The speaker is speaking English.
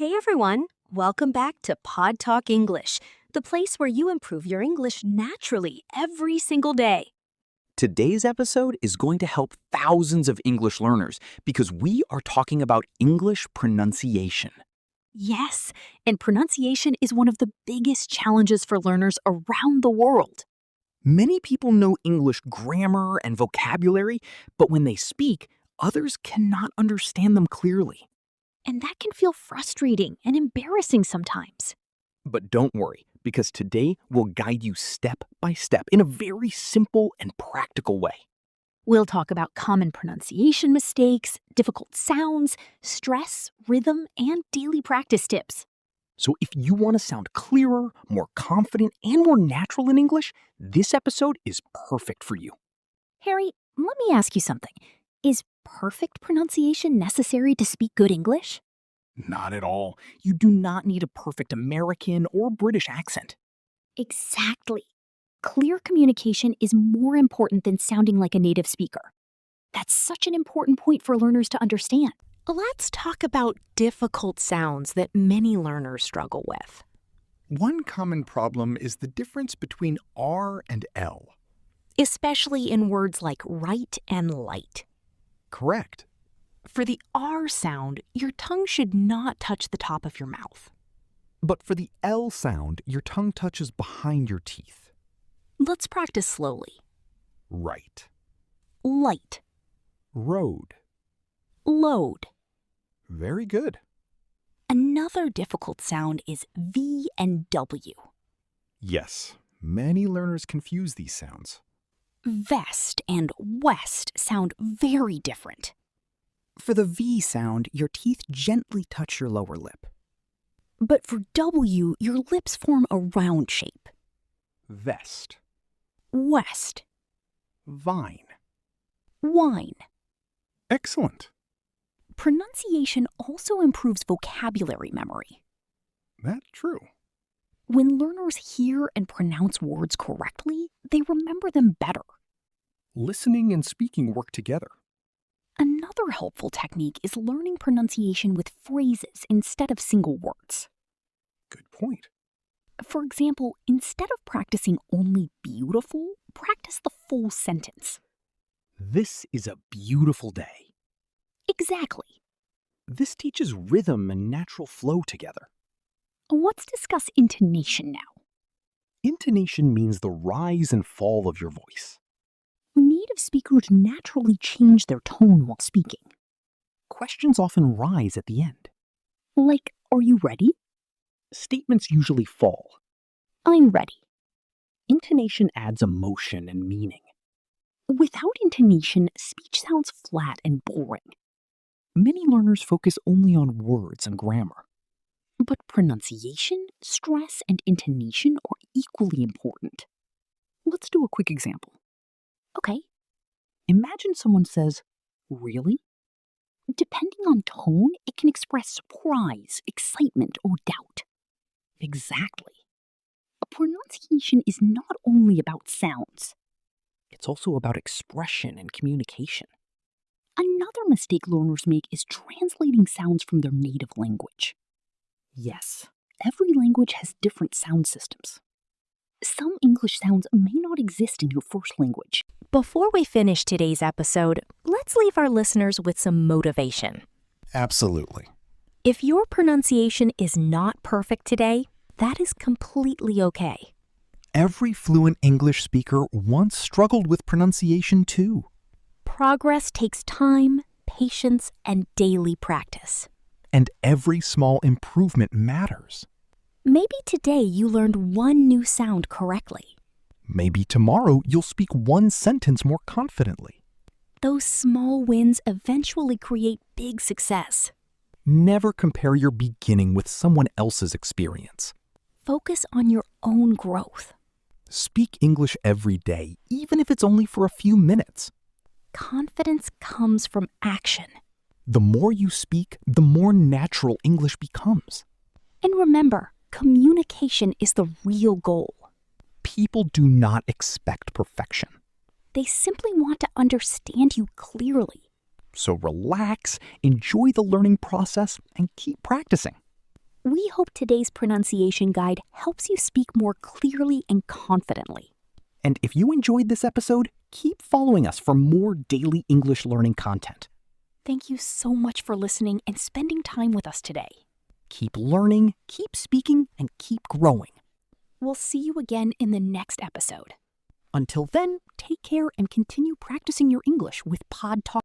Hey everyone, welcome back to PodTalk English, the place where you improve your English naturally every single day. Today's episode is going to help thousands of English learners because we are talking about English pronunciation. Yes, and pronunciation is one of the biggest challenges for learners around the world. Many people know English grammar and vocabulary, but when they speak, others cannot understand them clearly. And that can feel frustrating and embarrassing sometimes. But don't worry, because today we'll guide you step by step in a very simple and practical way. We'll talk about common pronunciation mistakes, difficult sounds, stress, rhythm, and daily practice tips. So if you want to sound clearer, more confident, and more natural in English, this episode is perfect for you. Harry, let me ask you something. Is perfect pronunciation necessary to speak good English? Not at all. You do not need a perfect American or British accent. Exactly. Clear communication is more important than sounding like a native speaker. That's such an important point for learners to understand. Let's talk about difficult sounds that many learners struggle with. One common problem is the difference between R and L. Especially in words like right and light. Correct. For the R sound, your tongue should not touch the top of your mouth. But for the L sound, your tongue touches behind your teeth. Let's practice slowly. Right. Light. Road. Load. Very good. Another difficult sound is V and W. Yes, many learners confuse these sounds. Vest and west sound very different. For the V sound, your teeth gently touch your lower lip. But for W, your lips form a round shape. Vest. West. Vine. Wine. Excellent. Pronunciation also improves vocabulary memory. That's true. When learners hear and pronounce words correctly, they remember them better. Listening and speaking work together. Another helpful technique is learning pronunciation with phrases instead of single words. Good point. For example, instead of practicing only beautiful, practice the full sentence. This is a beautiful day. Exactly. This teaches rhythm and natural flow together. Let's discuss intonation now. Intonation means the rise and fall of your voice. Native speakers naturally change their tone while speaking. Questions often rise at the end. Like, are you ready? Statements usually fall. I'm ready. Intonation adds emotion and meaning. Without intonation, speech sounds flat and boring. Many learners focus only on words and grammar. But pronunciation, stress, and intonation are equally important. Let's do a quick example. Okay. Imagine someone says, "Really?" Depending on tone, it can express surprise, excitement, or doubt. Exactly. Pronunciation is not only about sounds. It's also about expression and communication. Another mistake learners make is translating sounds from their native language. Yes, Every language has different sound systems. Some English sounds may not exist in your first language. Before we finish today's episode, let's leave our listeners with some motivation. Absolutely. If your pronunciation is not perfect today, that is completely okay. Every fluent English speaker once struggled with pronunciation too. Progress takes time, patience, and daily practice. And every small improvement matters. Maybe today you learned one new sound correctly. Maybe tomorrow you'll speak one sentence more confidently. Those small wins eventually create big success. Never compare your beginning with someone else's experience. Focus on your own growth. Speak English every day, even if it's only for a few minutes. Confidence comes from action. The more you speak, the more natural English becomes. And remember, communication is the real goal. People do not expect perfection. They simply want to understand you clearly. So relax, enjoy the learning process, and keep practicing. We hope today's pronunciation guide helps you speak more clearly and confidently. And if you enjoyed this episode, keep following us for more daily English learning content. Thank you so much for listening and spending time with us today. Keep learning, keep speaking, and keep growing. We'll see you again in the next episode. Until then, take care and continue practicing your English with PodTalk.